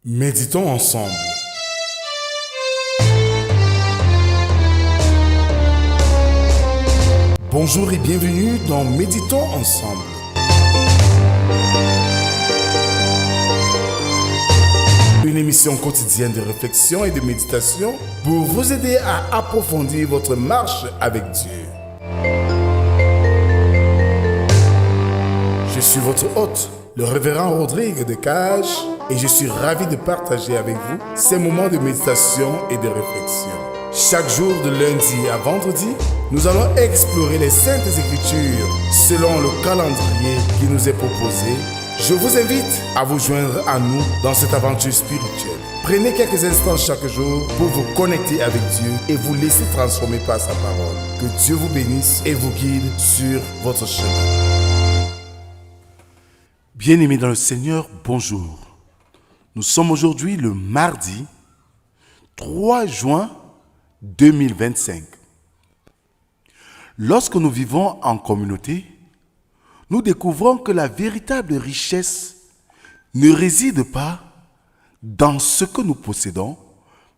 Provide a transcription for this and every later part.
Méditons ensemble. Bonjour et bienvenue dans Méditons ensemble. Une émission quotidienne de réflexion et de méditation pour vous aider à approfondir votre marche avec Dieu. Je suis votre hôte, le révérend Rodrigue de Cage, et je suis ravi de partager avec vous ces moments de méditation et de réflexion. Chaque jour de lundi à vendredi, nous allons explorer les Saintes Écritures selon le calendrier qui nous est proposé. Je vous invite à vous joindre à nous dans cette aventure spirituelle. Prenez quelques instants chaque jour pour vous connecter avec Dieu et vous laisser transformer par sa parole. Que Dieu vous bénisse et vous guide sur votre chemin. Bien-aimés dans le Seigneur, bonjour. Nous sommes aujourd'hui le mardi 3 juin 2025. Lorsque nous vivons en communauté, nous découvrons que la véritable richesse ne réside pas dans ce que nous possédons,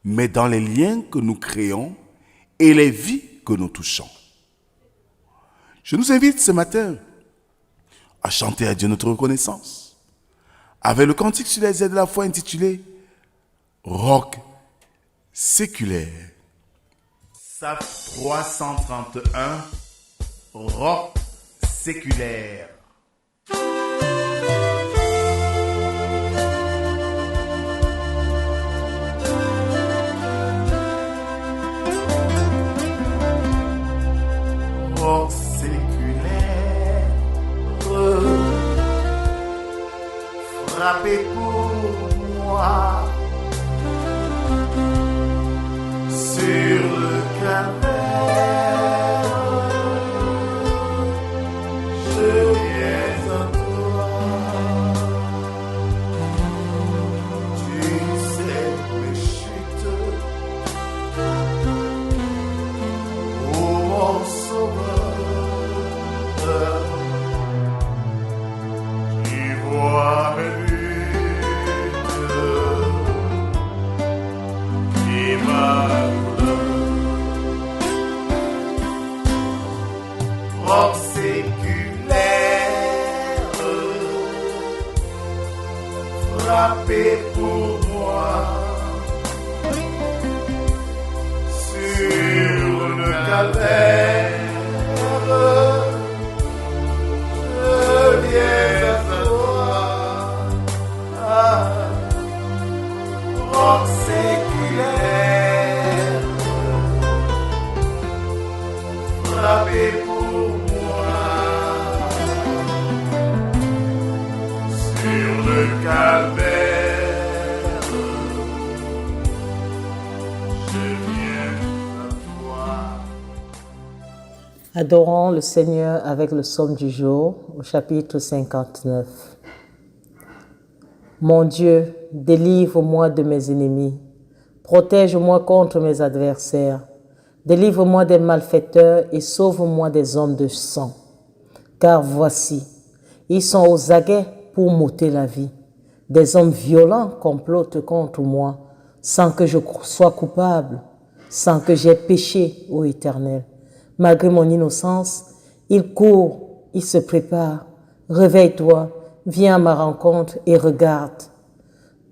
mais dans les liens que nous créons et les vies que nous touchons. Je nous invite ce matin à chanter à Dieu notre reconnaissance avec le cantique sur les ailes de la foi intitulé Roc séculaire. Psaume 331, Roc séculaire. Roc séculaire, frappez pour moi sur le calvaire. Je viens à toi. Tu sais mes chutes, ô mon sauveur. Tu vois mes luttes et ma douleur. Roc séculaire, frappez pour moi sur le calvaire. Je viens à toi. Roc séculaire, frappez pour moi sur le calvaire. Je viens à toi. Adorons le Seigneur avec le psaume du jour au chapitre 59. Mon Dieu, délivre-moi de mes ennemis, protège-moi contre mes adversaires, délivre-moi des malfaiteurs et sauve-moi des hommes de sang. Car voici, ils sont aux aguets pour m'ôter la vie. Des hommes violents complotent contre moi, sans que je sois coupable, sans que j'aie péché, ô Éternel. Malgré mon innocence, ils courent, ils se préparent. Réveille-toi, viens à ma rencontre et regarde.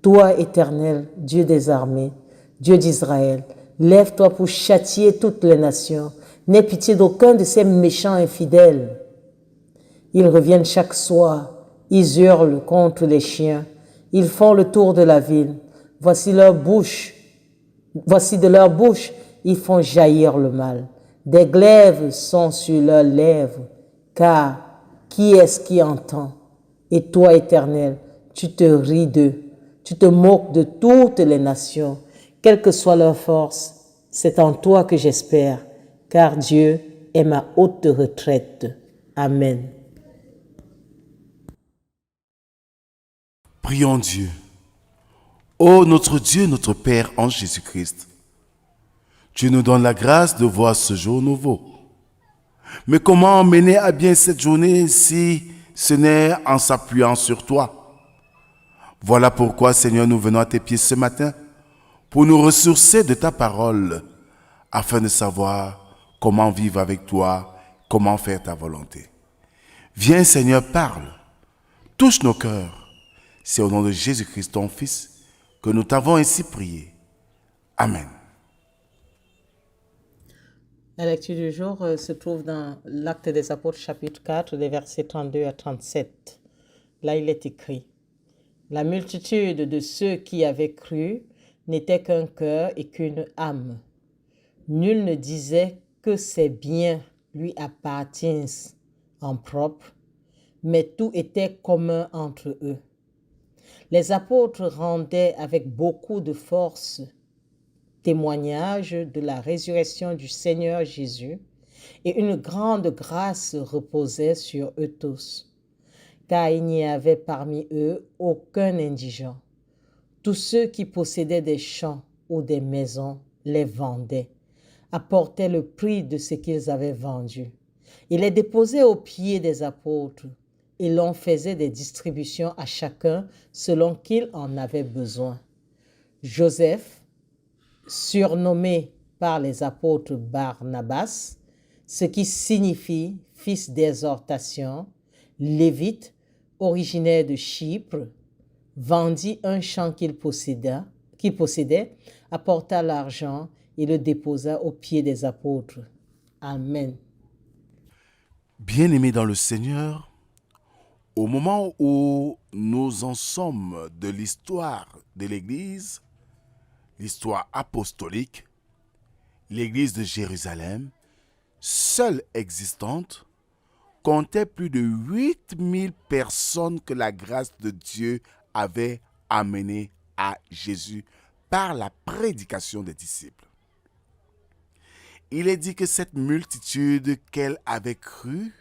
Toi, Éternel, Dieu des armées, Dieu d'Israël, lève-toi pour châtier toutes les nations. N'aie pitié d'aucun de ces méchants infidèles. Ils reviennent chaque soir, ils hurlent contre les chiens, ils font le tour de la ville. Voici de leur bouche, ils font jaillir le mal. Des glaives sont sur leurs lèvres, car qui est-ce qui entend? Et toi, Éternel, tu te ris d'eux, tu te moques de toutes les nations. Quelle que soit leur force, c'est en toi que j'espère, car Dieu est ma haute retraite. Amen. Prions Dieu. Ô notre Dieu, notre Père en Jésus-Christ, tu nous donnes la grâce de voir ce jour nouveau. Mais comment mener à bien cette journée si ce n'est en s'appuyant sur toi? Voilà pourquoi, Seigneur, nous venons à tes pieds ce matin pour nous ressourcer de ta parole afin de savoir comment vivre avec toi, comment faire ta volonté. Viens, Seigneur, parle, touche nos cœurs. C'est au nom de Jésus-Christ, ton Fils, que nous t'avons ainsi prié. Amen. La lecture du jour se trouve dans l'Acte des Apôtres, chapitre 4, des versets 32 à 37. Là, il est écrit: La multitude de ceux qui avaient cru n'était qu'un cœur et qu'une âme. Nul ne disait que ses biens lui appartiennent en propre, mais tout était commun entre eux. Les apôtres rendaient avec beaucoup de force témoignage de la résurrection du Seigneur Jésus, et une grande grâce reposait sur eux tous, car il n'y avait parmi eux aucun indigent. Tous ceux qui possédaient des champs ou des maisons les vendaient, apportaient le prix de ce qu'ils avaient vendu. Ils les déposaient aux pieds des apôtres, et l'on faisait des distributions à chacun selon qu'il en avait besoin. Joseph, surnommé par les apôtres Barnabas, ce qui signifie fils d'exhortation, lévite, originaire de Chypre, vendit un champ qu'il possédait, apporta l'argent et le déposa aux pieds des apôtres. Amen. Bien-aimés dans le Seigneur, au moment où nous en sommes de l'histoire de l'Église, l'histoire apostolique, l'Église de Jérusalem, seule existante, comptait plus de 8000 personnes que la grâce de Dieu avait amenées à Jésus par la prédication des disciples. Il est dit que cette multitude qu'elle avait cru,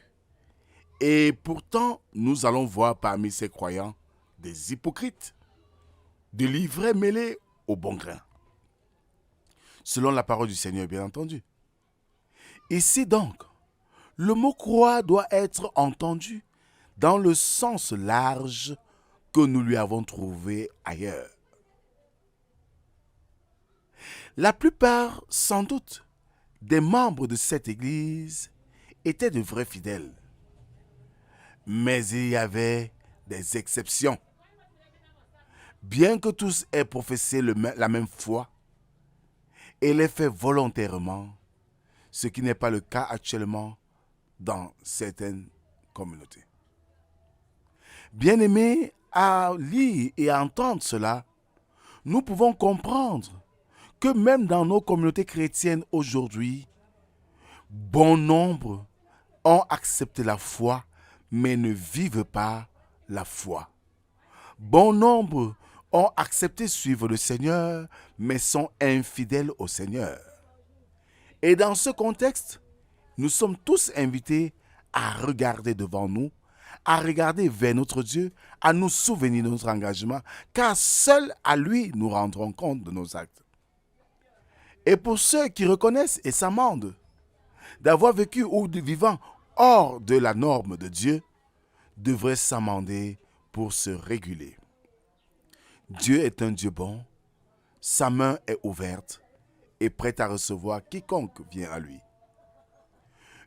et pourtant nous allons voir parmi ces croyants des hypocrites, de l'ivraie mêlée au bon grain. Selon la parole du Seigneur, bien entendu. Ici donc, le mot croire doit être entendu dans le sens large que nous lui avons trouvé ailleurs. La plupart, sans doute, des membres de cette église étaient de vrais fidèles. Mais il y avait des exceptions. Bien que tous aient professé la même foi et l'aient fait volontairement, ce qui n'est pas le cas actuellement dans certaines communautés. Bien-aimés, à lire et à entendre cela, nous pouvons comprendre que même dans nos communautés chrétiennes aujourd'hui, bon nombre ont accepté la foi, mais ne vivent pas la foi. Bon nombre ont accepté suivre le Seigneur, mais sont infidèles au Seigneur. Et dans ce contexte, nous sommes tous invités à regarder devant nous, à regarder vers notre Dieu, à nous souvenir de notre engagement, car seul à lui nous rendrons compte de nos actes. Et pour ceux qui reconnaissent et s'amendent d'avoir vécu ou de vivant hors de la norme de Dieu, devraient s'amender pour se réguler. Dieu est un Dieu bon, sa main est ouverte et prête à recevoir quiconque vient à lui.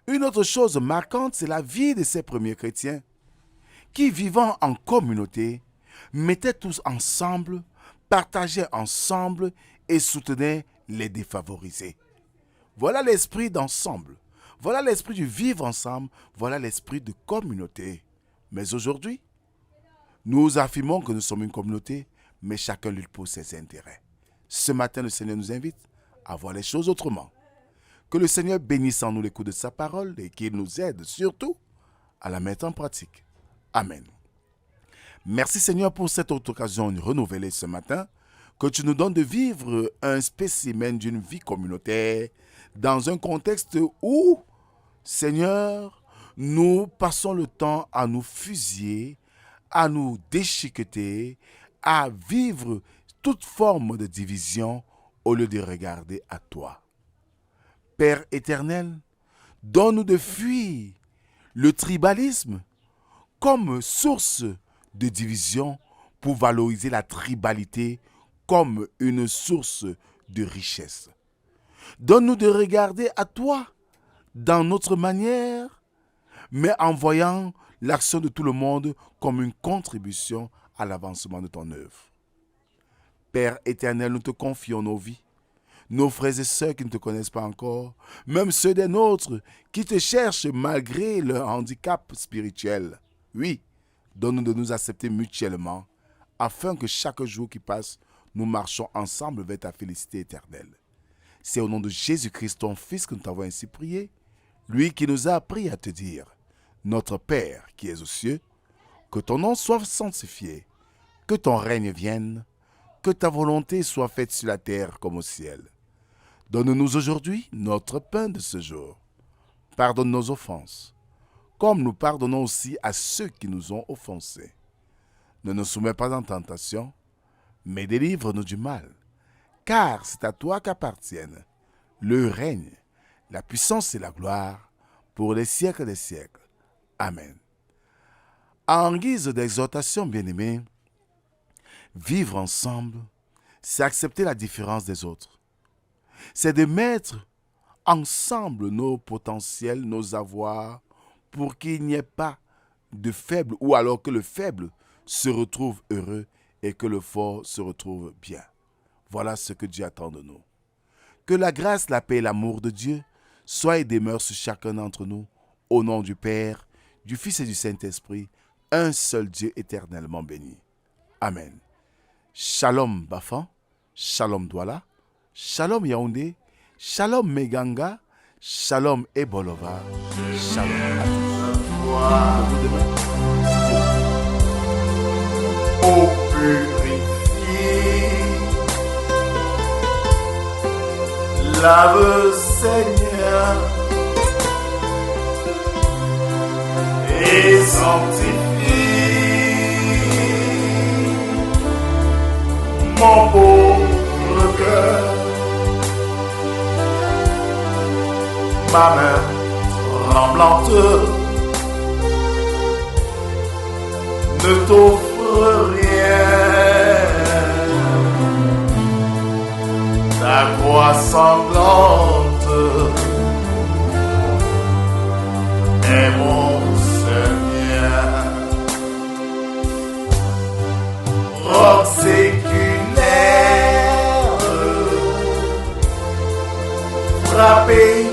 Une autre chose marquante, c'est la vie de ces premiers chrétiens qui, vivant en communauté, mettaient tous ensemble, partageaient ensemble et soutenaient les défavorisés. Voilà l'esprit d'ensemble. Voilà l'esprit du vivre ensemble. Voilà l'esprit de communauté. Mais aujourd'hui, nous affirmons que nous sommes une communauté, mais chacun lutte pour ses intérêts. Ce matin, le Seigneur nous invite à voir les choses autrement. Que le Seigneur bénisse en nous l'écoute de sa parole et qu'il nous aide surtout à la mettre en pratique. Amen. Merci Seigneur pour cette autre occasion renouvelée ce matin, que tu nous donnes de vivre un spécimen d'une vie communautaire dans un contexte où, Seigneur, nous passons le temps à nous fusiller, à nous déchiqueter, à vivre toute forme de division au lieu de regarder à toi. Père éternel, donne-nous de fuir le tribalisme comme source de division pour valoriser la tribalité comme une source de richesse. Donne-nous de regarder à toi dans notre manière, mais en voyant l'action de tout le monde comme une contribution à l'avancement de ton œuvre. Père éternel, nous te confions nos vies, nos frères et sœurs qui ne te connaissent pas encore, même ceux des nôtres qui te cherchent malgré leur handicap spirituel. Oui, donne-nous de nous accepter mutuellement, afin que chaque jour qui passe, nous marchons ensemble vers ta félicité éternelle. C'est au nom de Jésus-Christ, ton Fils, que nous t'avons ainsi prié, lui qui nous a appris à te dire, Notre Père qui es aux cieux, que ton nom soit sanctifié, que ton règne vienne, que ta volonté soit faite sur la terre comme au ciel. Donne-nous aujourd'hui notre pain de ce jour. Pardonne nos offenses, comme nous pardonnons aussi à ceux qui nous ont offensés. Ne nous soumets pas en tentation, mais délivre-nous du mal. Car c'est à toi qu'appartiennent le règne, la puissance et la gloire pour les siècles des siècles. Amen. En guise d'exhortation, bien-aimés, vivre ensemble, c'est accepter la différence des autres. C'est de mettre ensemble nos potentiels, nos avoirs, pour qu'il n'y ait pas de faible, ou alors que le faible se retrouve heureux et que le fort se retrouve bien. Voilà ce que Dieu attend de nous. Que la grâce, la paix et l'amour de Dieu soient et demeurent sur chacun d'entre nous, au nom du Père, du Fils et du Saint-Esprit, un seul Dieu éternellement béni. Amen. Shalom Bafan, Shalom Douala, Shalom Yaoundé, Shalom Meganga, Shalom Ebolova, Shalom à tous. À vous demain. Ô purifié, lave Seigneur et sanctifie mon pauvre cœur, ma main tremblante ne t'offre rien, ta croix sanglante est mon seul bien. Roc séculaire, frappé